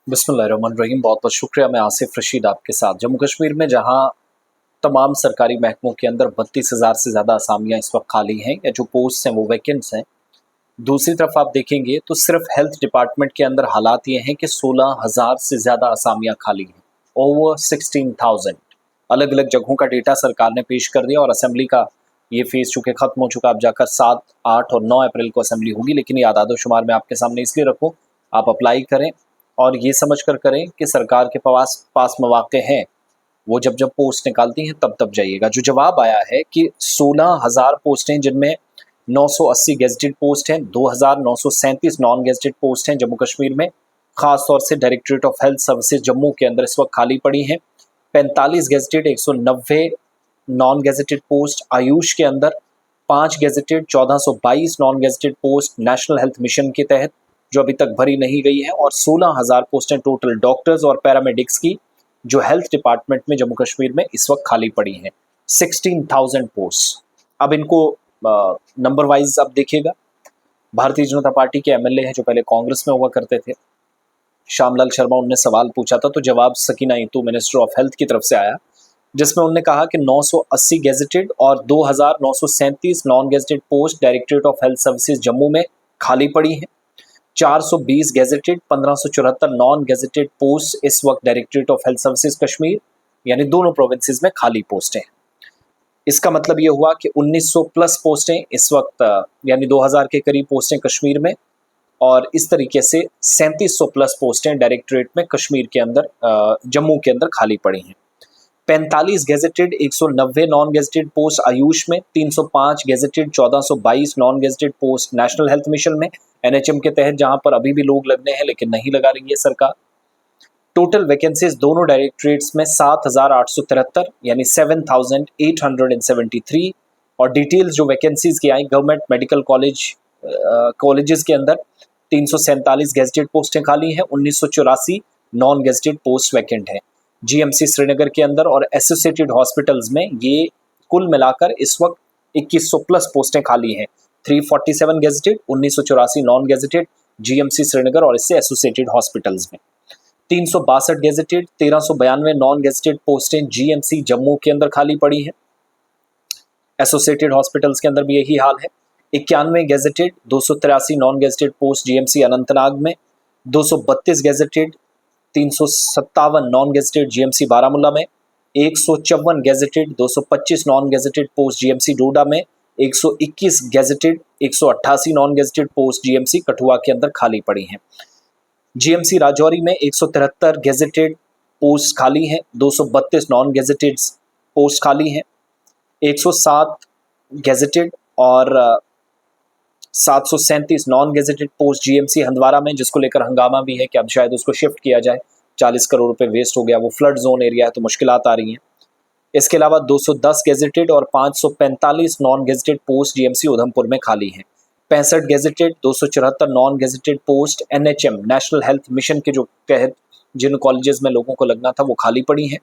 बिस्मिल्लाहिर्रहमानिर्रहीम। बहुत बहुत शुक्रिया। मैं आसिफ रशीद आपके साथ। जम्मू कश्मीर में जहां तमाम सरकारी महकमों के अंदर 32,000 से ज़्यादा असामियाँ इस वक्त खाली हैं या जो पोस्ट हैं वो वैकेंट्स हैं, दूसरी तरफ आप देखेंगे तो सिर्फ हेल्थ डिपार्टमेंट के अंदर हालात ये हैं कि 16,000 से ज़्यादा असामियाँ खाली हैं, ओवर 16,000। अलग अलग जगहों का डेटा सरकार ने पेश कर दिया और असम्बली का ये फेज़ चूँकि ख़त्म हो चुका, अब जाकर 7, 8 और 9 अप्रैल को असम्बली होगी। लेकिन ये आदाद शुमार मैं आपके सामने इसलिए रखूँ, आप अप्लाई करें और ये समझ कर करें कि सरकार के पास मौक़े हैं, वो जब जब पोस्ट निकालती हैं तब तब जाइएगा। जो जवाब आया है कि 16,000 पोस्टें, जिनमें 980 गेजेटेड पोस्ट हैं, 2,937 नॉन गेजेटेड पोस्ट हैं जम्मू कश्मीर में। ख़ास तौर से directorate of health services Jammu के अंदर इस वक्त खाली पड़ी हैं। 45 gazetted, 190 non gazetted post Ayush के अंदर, 5 gazetted, 1422 non gazetted post national health mission के तहत जो अभी तक भरी नहीं गई है, और 16,000 पोस्टें टोटल डॉक्टर्स और पैरामेडिक्स की जो हेल्थ डिपार्टमेंट में जम्मू कश्मीर में इस वक्त खाली पड़ी हैं। 16,000 पोस्ट। अब इनको नंबर वाइज अब देखिएगा। भारतीय जनता पार्टी के एमएलए हैं जो पहले कांग्रेस में हुआ करते थे, श्यामलाल शर्मा, उनने सवाल पूछा था तो जवाब सकीना इंतू मिनिस्टर ऑफ हेल्थ की तरफ से आया, जिसमें उन्होंने कहा कि 980 गेजेटेड और 2,937 non gazetted post directorate of health services Jammu में खाली पड़ी हैं। 420 गेजेटेड, 1574 नॉन गेजेटेड पोस्ट इस वक्त directorate of health services Kashmir यानी दोनों प्रोविंसेस में खाली पोस्टें हैं। इसका मतलब ये हुआ कि 1900 प्लस पोस्टें इस वक्त यानी 2000 के करीब पोस्टें कश्मीर में, और इस तरीके से 3700 प्लस पोस्टें डायरेक्टरेट में कश्मीर के अंदर जम्मू के अंदर खाली पड़ी हैं। 45 gazetted, 190 non gazetted post Ayush में, 305 gazetted, 1422 non gazetted post national health mission में, एनएचएम के तहत, जहां पर अभी भी लोग लगने हैं लेकिन नहीं लगा रही है सरकार। टोटल वैकेंसीज दोनों डायरेक्टरेट्स में 7,873 यानी 7,873, और डिटेल्स जो वैकेंसीज की आई, गवर्नमेंट मेडिकल कॉलेजेस के अंदर 347 गेजेटेड पोस्टें खाली हैं, 1984 नॉन गेजेटेड पोस्ट वैकेंट हैं। जीएमसी श्रीनगर के अंदर और एसोसिएटेड हॉस्पिटल्स में ये कुल मिलाकर इस वक्त 2100 प्लस पोस्टें खाली हैं। 347 gazetted, 1984 non gazetted GMC Srinagar और इससे एसोसिएटेड हॉस्पिटल्स में। 362 गेजेटेड, 1392 नॉन गेजेटेड पोस्टें जीएमसी जम्मू के अंदर खाली पड़ी हैं। एसोसिएटेड हॉस्पिटल्स के अंदर भी यही हाल है। 91 gazetted, 283 non gazetted post GMC Anantnag में। 232 gazetted, 357 non gazetted GMC Baramulla में। 154 gazetted, 225 non gazetted post GMC Doda में। 121 gazetted, 188 non gazetted post GMC Kathua के अंदर खाली पड़ी हैं। जीएमसी राजौरी में 173 गेजेटेड पोस्ट खाली हैं, 232 नॉन गेजेटेड पोस्ट खाली हैं। 107 गेजेटेड और 737 non gazetted post GMC Handwara में, जिसको लेकर हंगामा भी है कि अब शायद उसको शिफ्ट किया जाए। 40 करोड़ रुपए वेस्ट हो गया, वो फ्लड जोन एरिया है तो मुश्किलात आ रही हैं। इसके अलावा 210 गेजेटेड और 545 non gazetted post GMC Udhampur में खाली हैं। 65 gazetted, 274 non gazetted post NHM national health mission के जो तहत जिन कॉलेजेस में लोगों को लगना था वो खाली पड़ी हैं।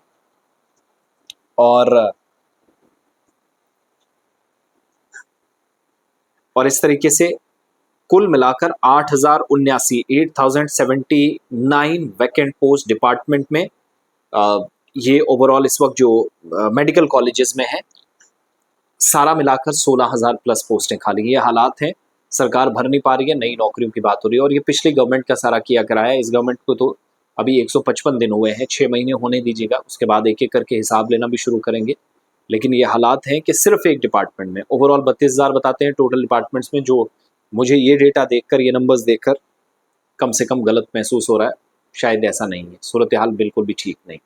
और इस तरीके से कुल मिलाकर 8,079 वैकेंट पोस्ट डिपार्टमेंट में, ये ओवरऑल इस वक्त जो मेडिकल कॉलेजेस में है, सारा मिलाकर 16,000 प्लस पोस्टें खाली। ये हालात हैं, सरकार भर नहीं पा रही है, नई नौकरियों की बात हो रही है, और ये पिछली गवर्नमेंट का सारा किया कराया। इस गवर्नमेंट को तो अभी 155 दिन हुए हैं, 6 महीने होने दीजिएगा, उसके बाद एक एक करके हिसाब लेना भी शुरू करेंगे। लेकिन ये हालात हैं कि सिर्फ एक डिपार्टमेंट में ओवरऑल 32,000 बताते हैं टोटल डिपार्टमेंट्स में। जो मुझे ये डेटा देखकर, ये नंबर्स देखकर कम से कम गलत महसूस हो रहा है, शायद ऐसा नहीं है, सूरत हाल बिल्कुल भी ठीक नहीं।